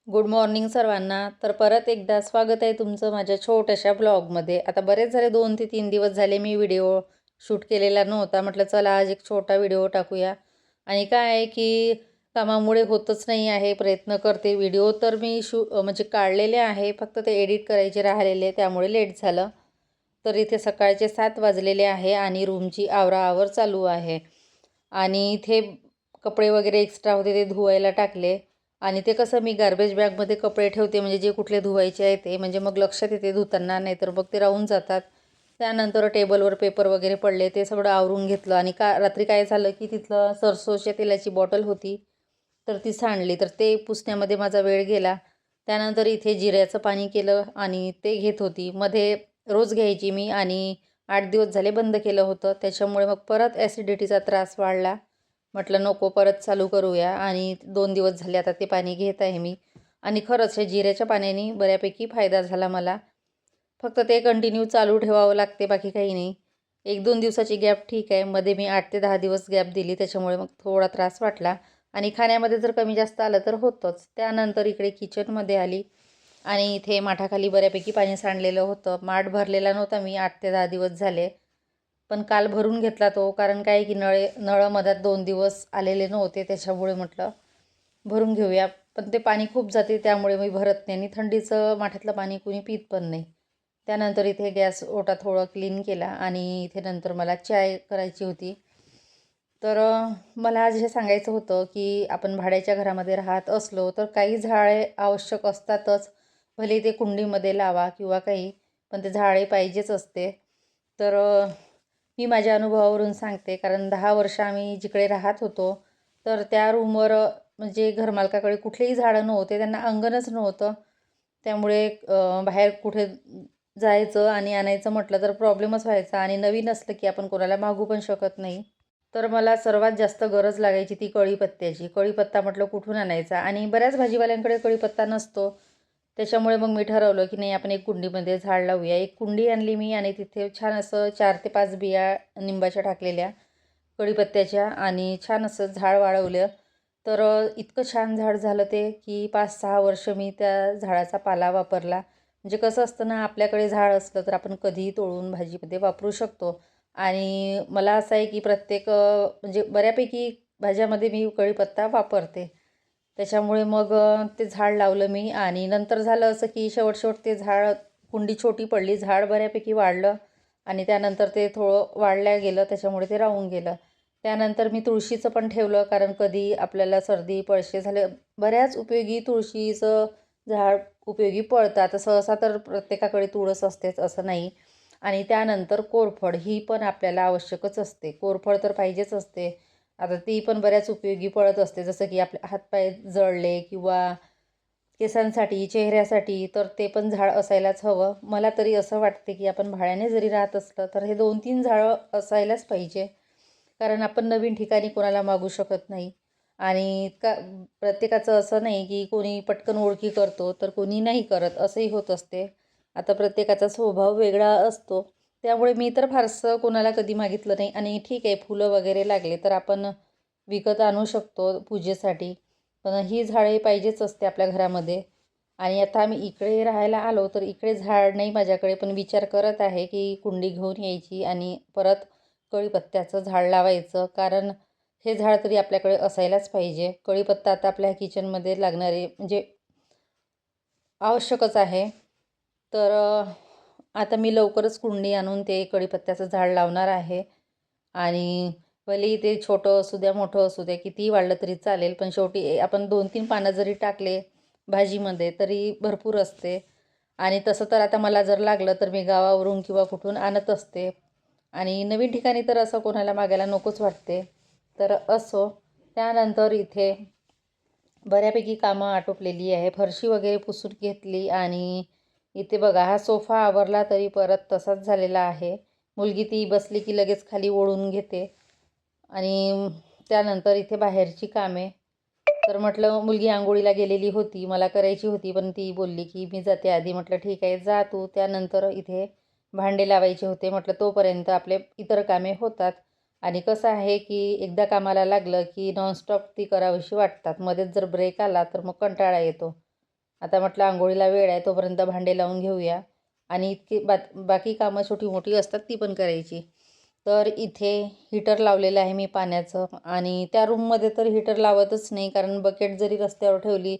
Good morning सर्वांना. तर परत एकदा स्वागत आहे तुमचं माझ्या छोट्याशा ब्लॉगमध्ये. आता बरेच झाले 2 ते 3 दिवस झाले मी व्हिडिओ शूट केलेला नव्हता. म्हटलं चला आज एक छोटा व्हिडिओ टाकूया. आणि काय आहे की कामामुळे होतच नाही आहे. प्रयत्न करते. व्हिडिओ तर मी म्हणजे काढलेले आहे, फक्त ते एडिट करायचे राहिलेले, त्यामुळे लेट झालं. तर इथे सकाळचे 7 वाजलेले आहे आणि रूमची आवराआवर चालू आहे. आणि इथे कपडे वगैरे एक्स्ट्रा होते ते धुवायला टाकले. आणि ते कसं मी गार्बेज बॅगमध्ये कपडे ठेवते, म्हणजे जे कुठले धुवायचे आहे ते, म्हणजे मग लक्षात येते धुताना, नाहीतर मग ते राहून जातात. त्यानंतर टेबलवर पेपर वगैरे पडले, ते सगळं आवरून घेतलं. आणि रात्री काय झालं की तिथलं सरसोच्या तेलाची बॉटल होती, तर ती सांडली, तर ते पुसण्यामध्ये माझा वेळ गेला. त्यानंतर इथे जिऱ्याचं पाणी केलं आणि ते घेत होती. मध्ये रोज घ्यायची मी आणि 8 दिवस झाले बंद केलं होतं. त्याच्यामुळे मग परत ॲसिडिटीचा त्रास वाढला. म्हटलं नको, परत चालू करूया. आणि 2 दिवस झाले आता ते पाणी घेत आहे मी. आणि खरंच हे जिऱ्याच्या पाण्याने बऱ्यापैकी फायदा झाला मला. फक्त ते कंटिन्यू चालू ठेवावं लागते, बाकी काही नाही. 1-2 दिवसाची गॅप ठीक आहे. मध्ये मी 8 ते 10 दिवस गॅप दिली, त्याच्यामुळे मग थोडा त्रास वाटला. आणि खाण्यामध्ये जर कमी जास्त आलं तर होतंच. त्यानंतर इकडे किचनमध्ये आली आणि इथे माठाखाली बऱ्यापैकी पाणी सांडलेलं होतं. माठ भरलेला नव्हता मी 8 ते 10 दिवस झाले. पण काल भरून घेतला तो, कारण काय की नळं मधात 2 दिवस आलेले नव्हते, त्याच्यामुळे म्हटलं भरून घेऊया. पण ते पाणी खूप जाते, त्यामुळे मी भरत नाही. आणि थंडीचं माठातलं पाणी कुणी पीत पण नाही. त्यानंतर इथे गॅस ओटा थोडं क्लीन केला आणि इथे नंतर मला चाय करायची होती. तर मला आज हे सांगायचं होतं की आपण भाड्याच्या घरामध्ये राहत असलो तर काही झाडे आवश्यक असतातच. भले ते कुंडीमध्ये लावा किंवा काही, पण ते झाडे पाहिजेच असते. तर मी माझ्या अनुभवावरून सांगते, कारण 10 वर्ष आम्ही जिकडे राहत होतो, तर त्या रूमवर म्हणजे घरमालकाकडे कुठलेही झाडं नव्हते, त्यांना अंगणच नव्हतं. त्यामुळे बाहेर कुठे जायचं आणि आणायचं म्हटलं तर प्रॉब्लेमच व्हायचा. आणि नवीन असलं की आपण कोणाला मागू पण शकत नाही. तर मला सर्वात जास्त गरज लागायची ती कढीपत्त्याची. कढीपत्ता म्हटलं कुठून आणायचा, आणि बऱ्याच भाजीवाल्यांकडे कढीपत्ता नसतो. त्याच्यामुळे मग मी ठरवलं की नाही, आपण एक कुंडीमध्ये झाड लावूया. एक कुंडी आणली मी आणि तिथे छान असं 4 ते 5 बिया निंबाच्या टाकलेल्या कढीपत्त्याच्या, आणि छान असं झाड वाढवलं. तर इतकं छान झाड झालं ते की 5-6 वर्ष मी त्या झाडाचा पाला वापरला. म्हणजे कसं असतं ना, आपल्याकडे झाड असलं तर आपण कधीही तोडून भाजीमध्ये वापरू शकतो. आणि मला असं आहे की प्रत्येक म्हणजे बऱ्यापैकी भाज्यामध्ये मी कढीपत्ता वापरते. त्याच्यामुळे मग ते झाड लावलं मी. आणि नंतर झालं असं की शेवट ते झाड, कुंडी छोटी पडली, झाड बऱ्यापैकी वाढलं. आणि त्यानंतर ते थोडं वाढल्या गेलं, त्याच्यामुळे ते राहून गेलं. त्यानंतर मी तुळशीचं पण ठेवलं, कारण कधी आपल्याला सर्दी पळशे झाले, बऱ्याच उपयोगी तुळशीचं झाड उपयोगी पडतं. आता सहसा तर प्रत्येकाकडे तुळस असतेच असं नाही. आणि त्यानंतर कोरफड ही पण आपल्याला आवश्यकच असते. कोरफड तर पाहिजेच असते. आता ती पण बऱ्याच उपयोगी पडत असते, जसं की आपले हातपाय जळले किंवा केसांसाठी, चेहऱ्यासाठी, तर ते पण झाड असायलाच हवं. मला तरी असं वाटते की आपण भाड्याने जरी राहत असलं तर हे 2-3 झाडं असायलाच पाहिजे. कारण आपण नवीन ठिकाणी कोणाला मागू शकत नाही. आणि प्रत्येकाचं असं नाही की कोणी पटकन ओळखी करतो तर कोणी नाही करत, असंही होत असते. आता प्रत्येकाचा स्वभाव वेगळा असतो. त्यामुळे मी तर फारसं कोणाला कधी मागितलं नाही. आणि ठीक आहे, फुलं वगैरे लागले तर आपण विकत आणू शकतो पूजेसाठी. पण ही झाडे पाहिजेच असते आपल्या घरामध्ये. आणि आता आम्ही इकडे राहायला आलो तर इकडे झाड नाही माझ्याकडे, पण विचार करत आहे की कुंडी घेऊन यायची आणि परत कढीपत्त्याचं झाड लावायचं. कारण हे झाड तरी आपल्याकडे असायलाच पाहिजे. कढीपत्ता आता आपल्या किचनमध्ये लागणारे म्हणजे आवश्यकच आहे. तर आता मी लवकरच कुंडी आणून ते कढीपत्त्याचं झाड लावणार आहे. आणि भलेही ते छोटं असू द्या, मोठं असू द्या, कितीही वाढलं तरी चालेल, पण शेवटी आपण 2-3 पानं जरी टाकले भाजीमध्ये तरी भरपूर असते. आणि तसं तर आता मला जर लागलं तर मी गावावरून किंवा कुठून आणत असते. आणि नवीन ठिकाणी तर असं कोणाला मागायला नकोच वाटते. तर असो. त्यानंतर इथे बऱ्यापैकी कामं आटोपलेली आहे. फरशी वगैरे पुसून घेतली. आणि इथे बघा, हा सोफा आवरला तरी परत तसाच झालेला आहे. मुलगी ती बसली की लगेच खाली ओढून घेते. आणि त्यानंतर इथे बाहेरची कामे. तर म्हटलं, मुलगी आंघोळीला गेलेली होती, मला करायची होती, पण ती बोलली की मी जाते आधी. म्हटलं ठीक आहे, जा तू. त्यानंतर इथे भांडे लावायचे होते. म्हटलं तोपर्यंत आपले इतर कामे होतात. आणि कसं आहे की एकदा कामाला लागलं की नॉनस्टॉप ती करावीशी वाटतात. मध्येच जर ब्रेक आला तर मग कंटाळा येतो. आता म्हटलं आंघोळीला वेळ आहे, तोपर्यंत भांडे लावून घेऊया आणि इतकी बाकी कामं छोटी मोठी असतात ती पण करायची. तर इथे हीटर लावलेलं आहे मी पाण्याचं आणि त्या रूममध्ये तर हीटर लावतच नाही, कारण बकेट जरी रस्त्यावर ठेवली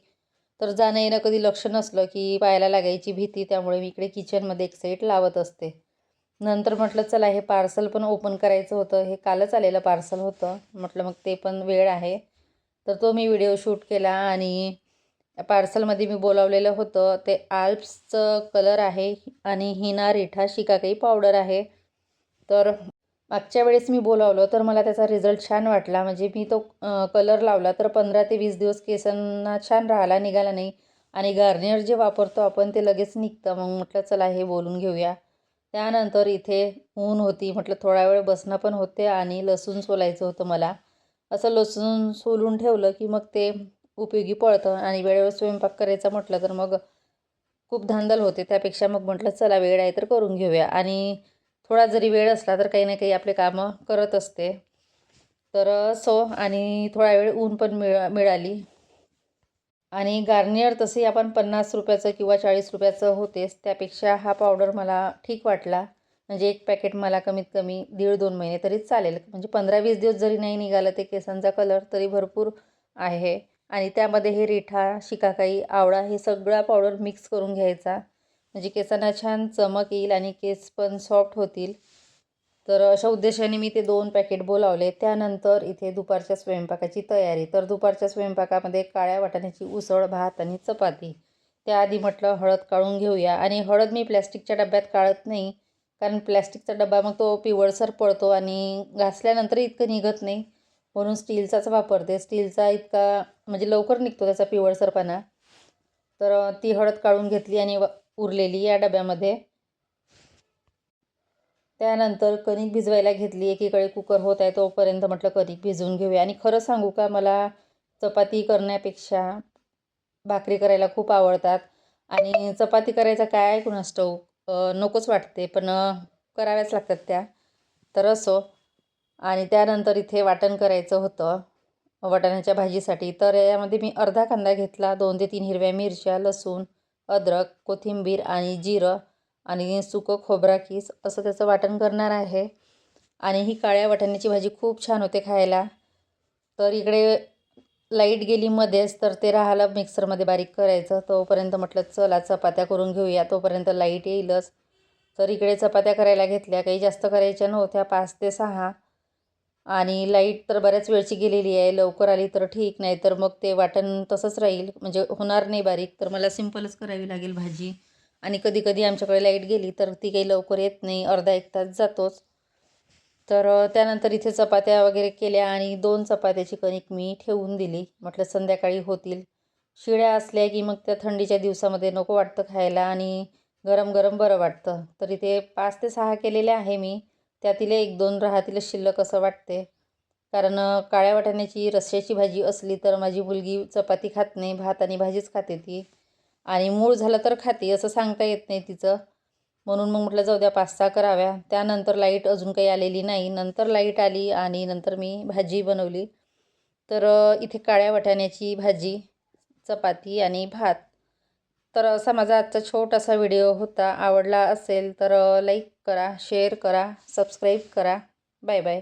तर जाणं येणं कधी लक्ष नसलं की पायाला लागायची भीती, त्यामुळे मी इकडे किचनमध्ये एक साईड लावत असते. नंतर म्हटलं चला हे पार्सल पण ओपन करायचं होतं, हे कालच आलेलं पार्सल होतं, म्हटलं मग ते पण वेळ आहे तर तो मी व्हिडिओ शूट केला. आणि पार्सलमध्ये मी बोलावलेलं होतं ते आल्प्सचं कलर आहे आणि हिना रिठा शिकाकाई पावडर आहे. तर मागच्या वेळेस मी बोलावलं तर मला त्याचा रिझल्ट छान वाटला, म्हणजे मी तो कलर लावला तर 15 ते 20 दिवस केसांना छान राहिला, निघाला नाही. आणि गार्नियर जे वापरतो आपण ते लगेच निघतं. मग म्हटलं चला हे बोलून घेऊया. त्यानंतर इथे ऊन होती, म्हटलं थोडा वेळ बसणं पण होते आणि लसूण सोलायचं होतं मला. असं लसूण सोलून ठेवलं की मग ते उपयोगी पडतं. आणि वेळेवर स्वयंपाक करायचा म्हटलं तर मग खूप धांदल होते, त्यापेक्षा मग म्हटलं चला वेळ आहे तर करून घेऊया. आणि थोडा जरी वेळ असला तर काही ना काही आपले कामं करत असते. तर असो, आणि थोडा वेळ ऊन पण मिळाली. आणि गार्नियर तसे आपण 50 रुपयाचं किंवा 40 रुपयाचं होतेच, त्यापेक्षा हा पावडर मला ठीक वाटला. म्हणजे एक पॅकेट मला कमीत कमी 1.5-2 महिने तरी चालेल, म्हणजे 15-20 दिवस जरी नाही निघालं ते केसांचा कलर तरी भरपूर आहे. आणि त्यामध्ये हे रिठा, शिकाकाई, आवळा हे सगळा पावडर मिक्स करून घ्यायचा, म्हणजे केसांना छान चमक येईल आणि केस पण सॉफ्ट होतील. तर अशा उद्देशाने मी ते 2 पॅकेट बोलावले. त्यानंतर इथे दुपारच्या स्वयंपाकाची तयारी. तर दुपारच्या स्वयंपाकामध्ये काळ्या वाटाण्याची उसळ, भात आणि चपाती. त्याआधी म्हटलं हळद काढून घेऊया. आणि हळद मी प्लॅस्टिकच्या डब्यात काढत नाही, कारण प्लॅस्टिकचा डबा मग तो पिवळसर पडतो आणि घासल्यानंतर इतकं निघत नाही, म्हणून स्टीलचाच वापरते. स्टीलचा इतका म्हणजे लवकर निघतो त्याचा पिवळसरपणा. तर ती हळद काढून घेतली आणि उरलेली या डब्यामध्ये. त्यानंतर कणिक भिजवायला घेतली. एकीकडे कुकर होत आहे तोपर्यंत म्हटलं कणिक भिजवून घेऊया. आणि खरं सांगू का, मला चपाती करण्यापेक्षा भाकरी करायला खूप आवडतात. आणि चपाती करायचा काय कुणास ठाऊक नकोच वाटते, पण कराव्याच लागतात त्या. तर असो. आणि त्यानंतर इथे वाटण करायचं होतं वाटाण्याच्या भाजीसाठी. तर यामध्ये मी अर्धा कांदा घेतला, 2 ते 3 हिरव्या मिरच्या, लसूण, अद्रक, कोथिंबीर आणि जिरं आणि सुकं खोबरा कीस असं त्याचं वाटण करणार आहे. आणि ही काळ्या वाटाण्याची भाजी खूप छान होते खायला. तर इकडे लाईट गेली मध्येच, तर ते राहिलं मिक्सरमध्ये बारीक करायचं. तोपर्यंत म्हटलं चला चपात्या करून घेऊया, तोपर्यंत लाईट येईलच. तर इकडे चपात्या करायला घेतल्या, काही जास्त करायच्या नव्हत्या, 5 ते 6. आणि लाईट तर बऱ्याच वेळची गेलेली आहे, लवकर आली तर ठीक, नाही तर मग ते वाटण तसंच राहील, म्हणजे होणार नाही बारीक. तर मला सिंपलच करावी लागेल भाजी. आणि कधी कधी आमच्याकडे लाईट गेली तर ती काही लवकर येत नाही, अर्धा 1 तास जातोच. तर त्यानंतर इथे चपात्या वगैरे केल्या आणि 2 चपात्याची कणिक मी ठेवून दिली, म्हटलं संध्याकाळी होतील. शिळ्या असल्या की मग त्या थंडीच्या दिवसामध्ये नको वाटतं खायला आणि गरम गरम बरं वाटतं. तर इथे 5 ते 6 केलेल्या आहे मी, त्यातील 1-2 राहतील शिल्लक असं वाटते. कारण काळ्या वाटाण्याची रस्स्याची भाजी असली तर माझी मुलगी चपाती खात नाही, भात आणि भाजीच खाते ती. आणि मूळ झालं तर खाते, असं सांगता येत नाही तिचं. म्हणून मग म्हटलं जाऊ द्या 5-6 कराव्या. त्यानंतर लाईट अजून काही आलेली नाही, नंतर लाईट आली आणि नंतर मी भाजी बनवली. तर इथे काळ्या वाटाण्याची भाजी, चपाती आणि भात. तर असा माझा आजचा छोटासा व्हिडिओ होता. आवडला असेल तर लाईक करा, शेअर करा, सबस्क्राईब करा. Bye bye.